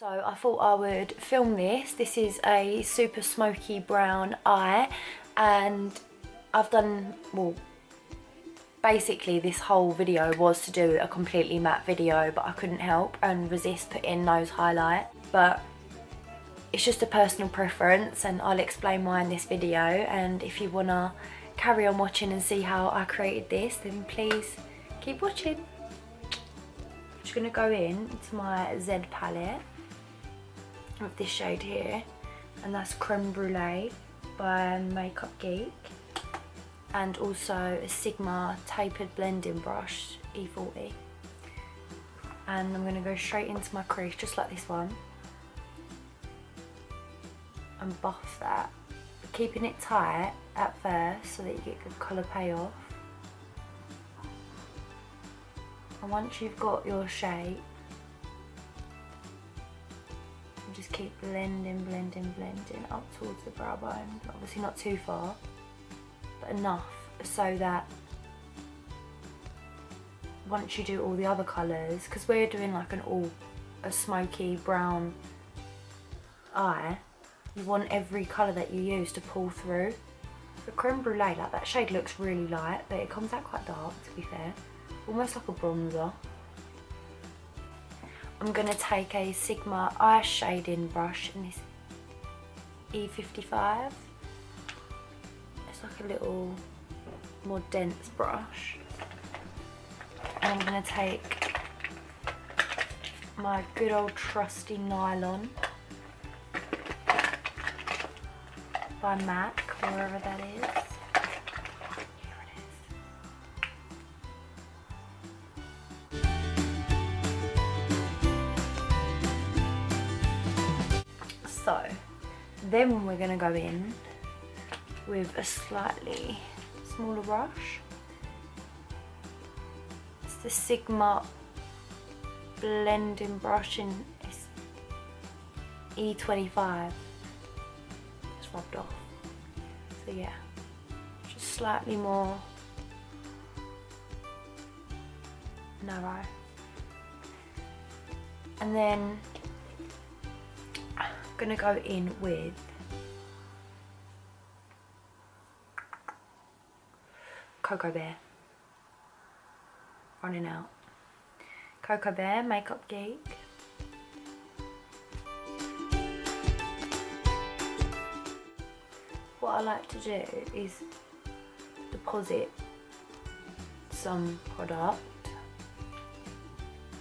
So I thought I would film this. This is a super smoky brown eye, and I've done, well, basically this whole video was to do a completely matte video, but I couldn't help and resist putting nose highlight. But it's just a personal preference, and I'll explain why in this video. And if you wanna carry on watching and see how I created this, then please keep watching. I'm just gonna go into my Z palette with this shade here, and that's Creme Brulee by Makeupbykourt, and also a Sigma tapered blending brush E40, and I'm going to go straight into my crease just like this one and buff that, keeping it tight at first so that you get good colour payoff. And once you've got your shape, just keep blending up towards the brow bone. Obviously not too far, but enough so that once you do all the other colours, because we're doing like a smoky brown eye, you want every colour that you use to pull through. The Creme Brulee, like that shade looks really light, but it comes out quite dark, to be fair, almost like a bronzer. I'm going to take a Sigma eye shading brush in this E55. It's like a little more dense brush. And I'm going to take my good old trusty nylon by MAC, wherever that is. So then we're going to go in with a slightly smaller brush. It's the Sigma blending brush in E25. It's rubbed off. So yeah, just slightly more narrow. And then gonna go in with Cocoa Bear. Running out. Cocoa Bear, Makeupbykourt. What I like to do is deposit some product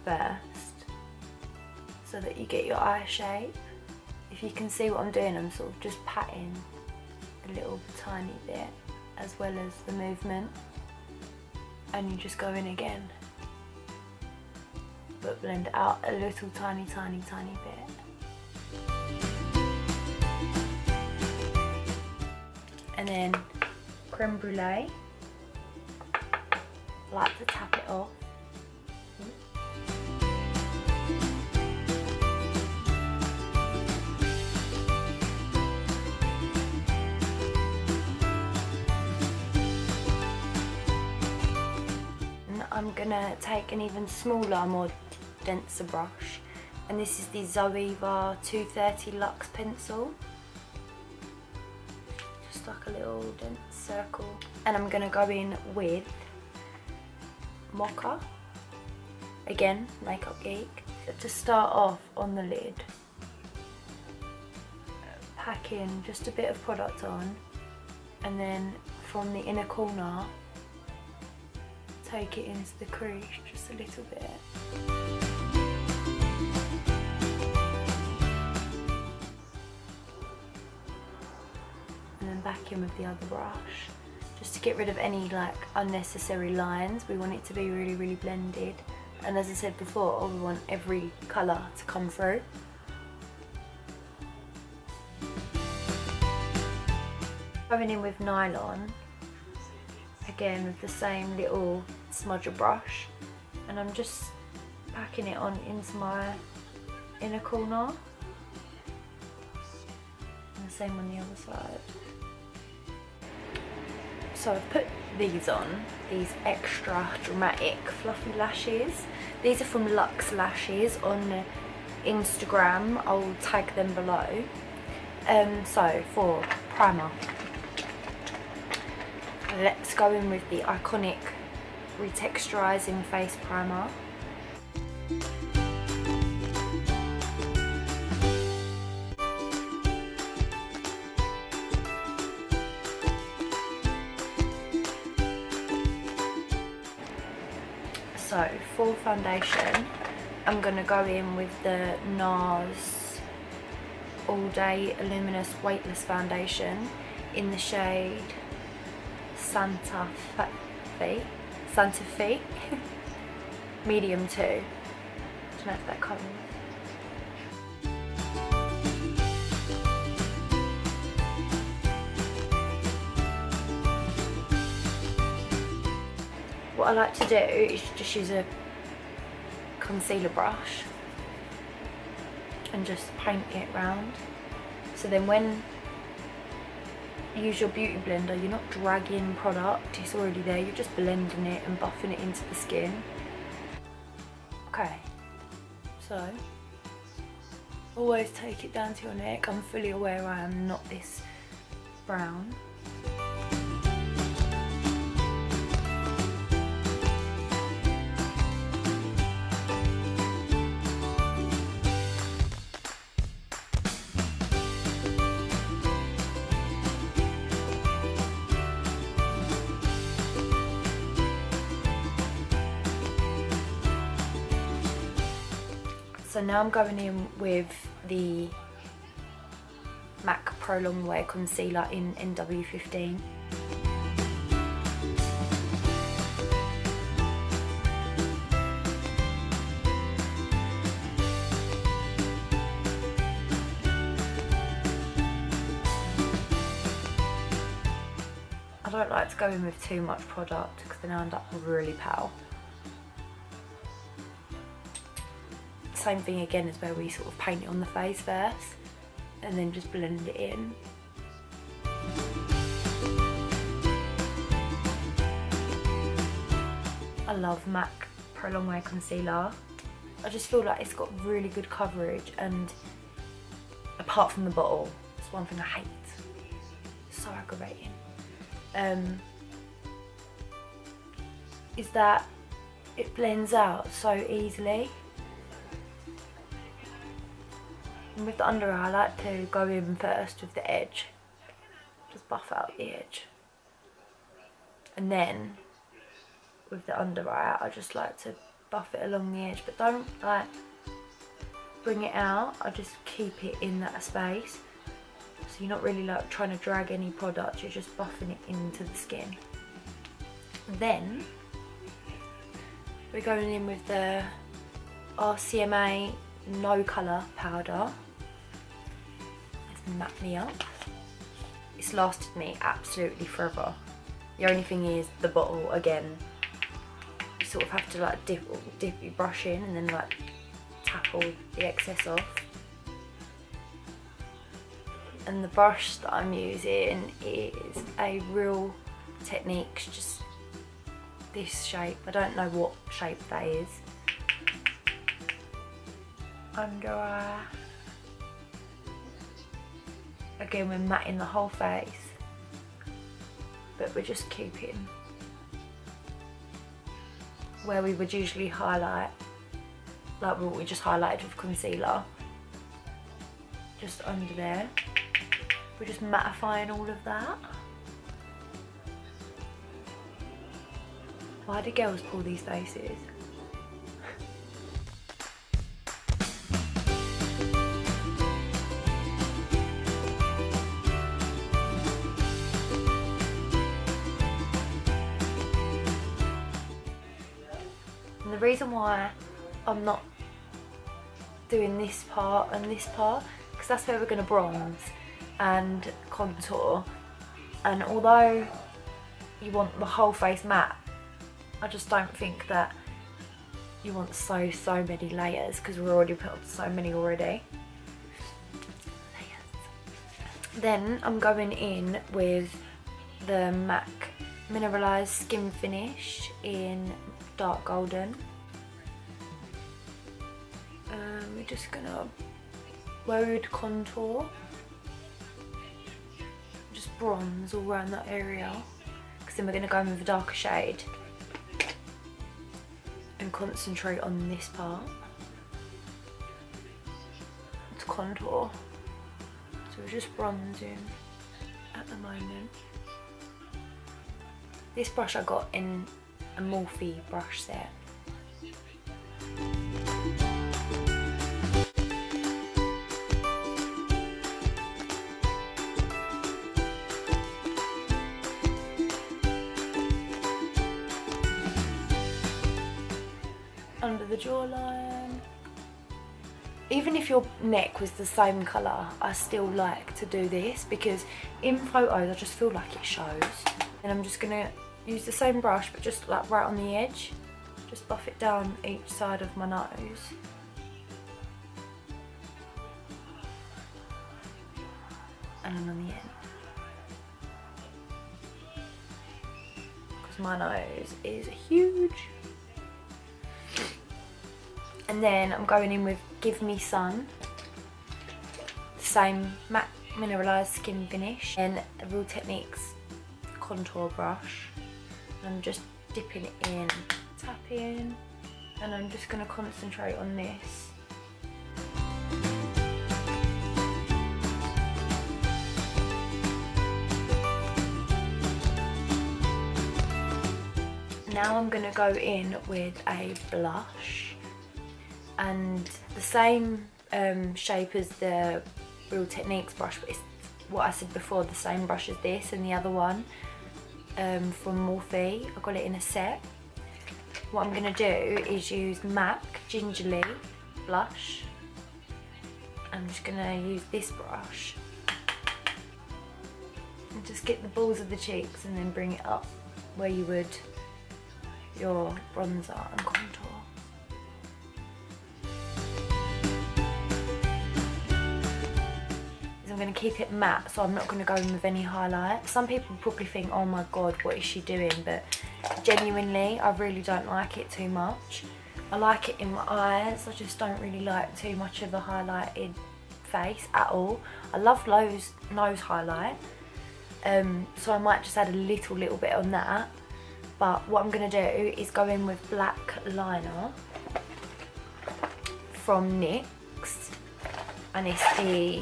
first so that you get your eye shape. If you can see what I'm doing, I'm sort of just patting a little tiny bit as well as the movement, and you just go in again but blend out a little tiny bit. And then Creme Brulee, like to tap it off. I'm gonna take an even smaller, more denser brush, and this is the Zoeva 230 Luxe pencil. Just like a little dense circle. And I'm gonna go in with Mocha, again Makeupbykourt, to start off on the lid. Pack in just a bit of product on, and then from the inner corner take it into the crease just a little bit. And then back in with the other brush, just to get rid of any like unnecessary lines. We want it to be really blended, and as I said before, we want every colour to come through. Going in with nylon, again with the same little smudger brush, and I'm just packing it on into my inner corner, and the same on the other side. So I've put these on, these extra dramatic fluffy lashes. These are from Luxe Lashes on Instagram, I'll tag them below. So for primer, let's go in with the iconic retexturizing face primer. So for foundation, I'm going to go in with the NARS All Day Luminous Weightless Foundation in the shade Santa Fe medium 2. I don't know if that comes. What I like to do is just use a concealer brush and just paint it round. So then when you use your beauty blender, you're not dragging product, it's already there, you're just blending it and buffing it into the skin. Okay, so always take it down to your neck. I'm fully aware I am not this brown. So now I'm going in with the MAC Pro Longwear Concealer in NW15. I don't like to go in with too much product because then I end up really pale. Same thing again as where we sort of paint it on the face first and then just blend it in. I love MAC Pro Longwear Concealer. I just feel like it's got really good coverage, and apart from the bottle, it's one thing I hate. It's so aggravating. Is that it blends out so easily. And with the under eye, I like to go in first with the edge, just buff out the edge, and then with the under eye, I just like to buff it along the edge, but don't like bring it out. I just keep it in that space, so you're not really like trying to drag any product, you're just buffing it into the skin. Then we're going in with the RCMA No Colour powder. It's matte me up. It's lasted me absolutely forever. The only thing is the bottle, again, you sort of have to like dip your brush in and then like tap all the excess off. And the brush that I'm using is a Real Techniques, just this shape. I don't know what shape that is. Under eye. Again, we're matting the whole face, but we're just keeping where we would usually highlight, like what we just highlighted with concealer, just under there. We're just mattifying all of that. Why do girls pull these faces? And the reason why I'm not doing this part and this part, because that's where we're going to bronze and contour, and although you want the whole face matte, I just don't think that you want so many layers, because we're already put on so many already. Then I'm going in with the MAC Mineralized Skin Finish in Dark Golden. We're just gonna road contour, just bronze all around that area, because then we're gonna go in with a darker shade and concentrate on this part to contour. So we're just bronzing at the moment. This brush I got in a Morphe brush set. Under the jawline. Even if your neck was the same colour, I still like to do this because in photos I just feel like it shows. And I'm just gonna use the same brush but just like right on the edge. Just buff it down each side of my nose. And then on the end. Because my nose is huge. And then I'm going in with Give Me Sun, the same matte mineralised skin finish, and a Real Techniques contour brush. And I'm just dipping it in, tapping, and I'm just going to concentrate on this. Now I'm going to go in with a blush. And the same shape as the Real Techniques brush, but it's what I said before, the same brush as this and the other one from Morphe. I got it in a set. What I'm going to do is use MAC Gingerly blush. I'm just going to use this brush and just get the balls of the cheeks and then bring it up where you would your bronzer and contour. I'm going to keep it matte, so I'm not going to go in with any highlight. Some people probably think, oh my god, what is she doing? But genuinely, I really don't like it too much. I like it in my eyes, I just don't really like too much of a highlighted face at all. I love nose highlight, so I might just add a little bit on that. But what I'm going to do is go in with black liner from NYX, and it's the,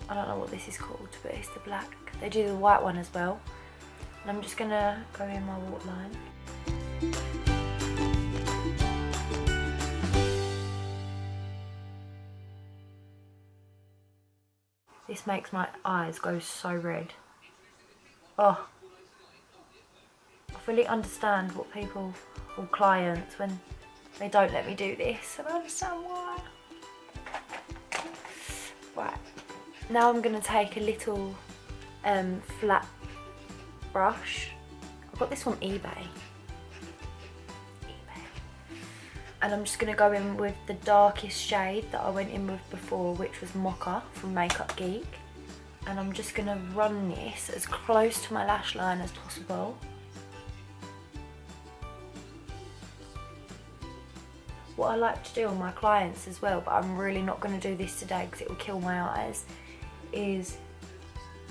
I don't know what this is called, but it's the black. They do the white one as well. And I'm just gonna go in my waterline. This makes my eyes go so red. Oh. I fully understand what people, or clients, when they don't let me do this. And I understand why. Right. Now I'm going to take a little flat brush. I got this from eBay. And I'm just going to go in with the darkest shade that I went in with before, which was Mocha from Makeupbykourt. And I'm just going to run this as close to my lash line as possible. What I like to do on my clients as well, but I'm really not going to do this today because it will kill my eyes, is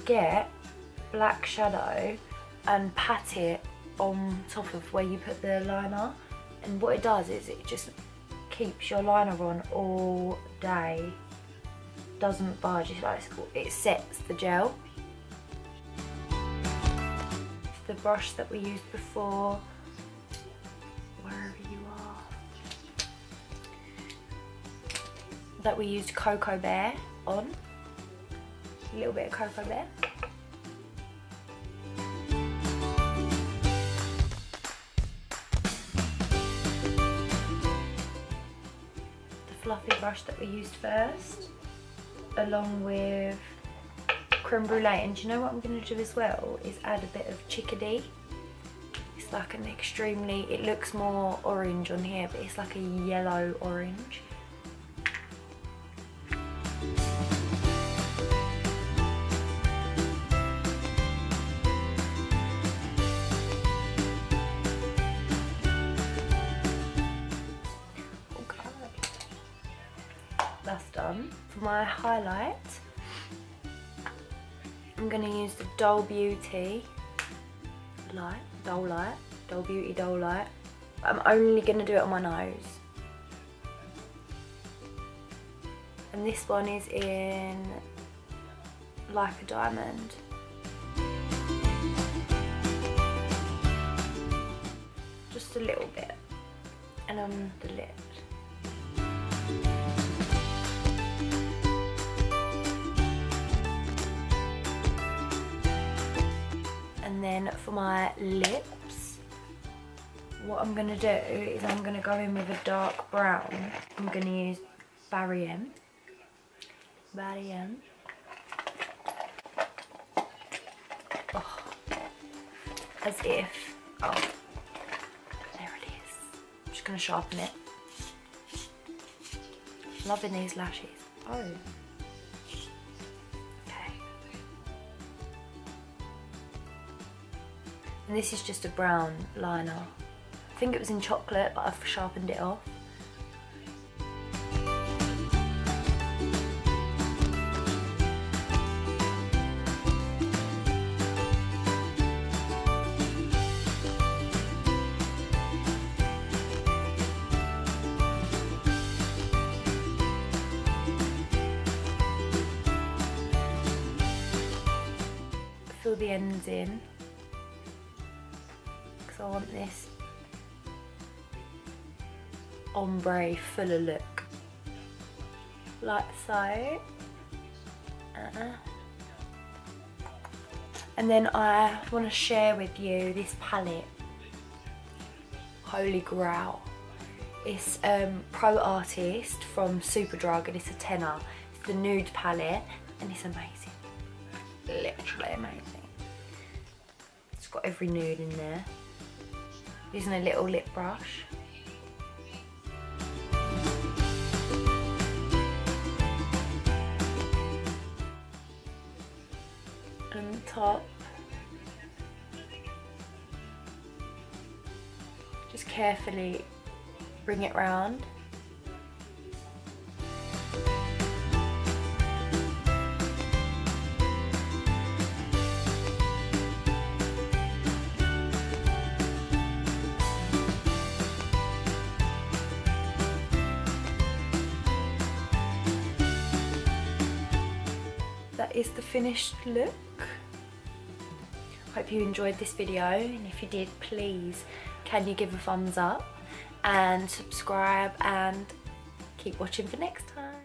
get black shadow and pat it on top of where you put the liner. And what it does is it just keeps your liner on all day, doesn't budge. It sets the gel. The brush that we used before, wherever you are, that we used Cocoa Bear on, a little bit of Cocoa Bear. Fluffy brush that we used first, along with creme brulee. And do you know what I'm going to do as well is add a bit of chickadee. It's like an extremely, it looks more orange on here, but it's like a yellow orange. that's done. For my highlight, I'm going to use the Doll Beauty light, Doll Beauty Doll Light. I'm only going to do it on my nose. And this one is in Like a Diamond. Just a little bit. And on the lip. And then for my lips, what I'm going to do is I'm going to go in with a dark brown. I'm going to use Barry M. Oh, as if, oh, there it is. I'm just going to sharpen it. Loving these lashes. Oh. Okay. And this is just a brown liner. I think it was in chocolate, but I've sharpened it off. Fill the ends in, because I want this ombre fuller look, like so. And then I want to share with you this palette, Holy Grail. It's Pro Artist from Superdrug, and it's a tenner. It's the nude palette, and it's amazing, literally amazing. It's got every nude in there. Using a little lip brush. And on the top, just carefully bring it round. That is the finished look. Hope you enjoyed this video, and if you did, please can you give a thumbs up and subscribe and keep watching for next time.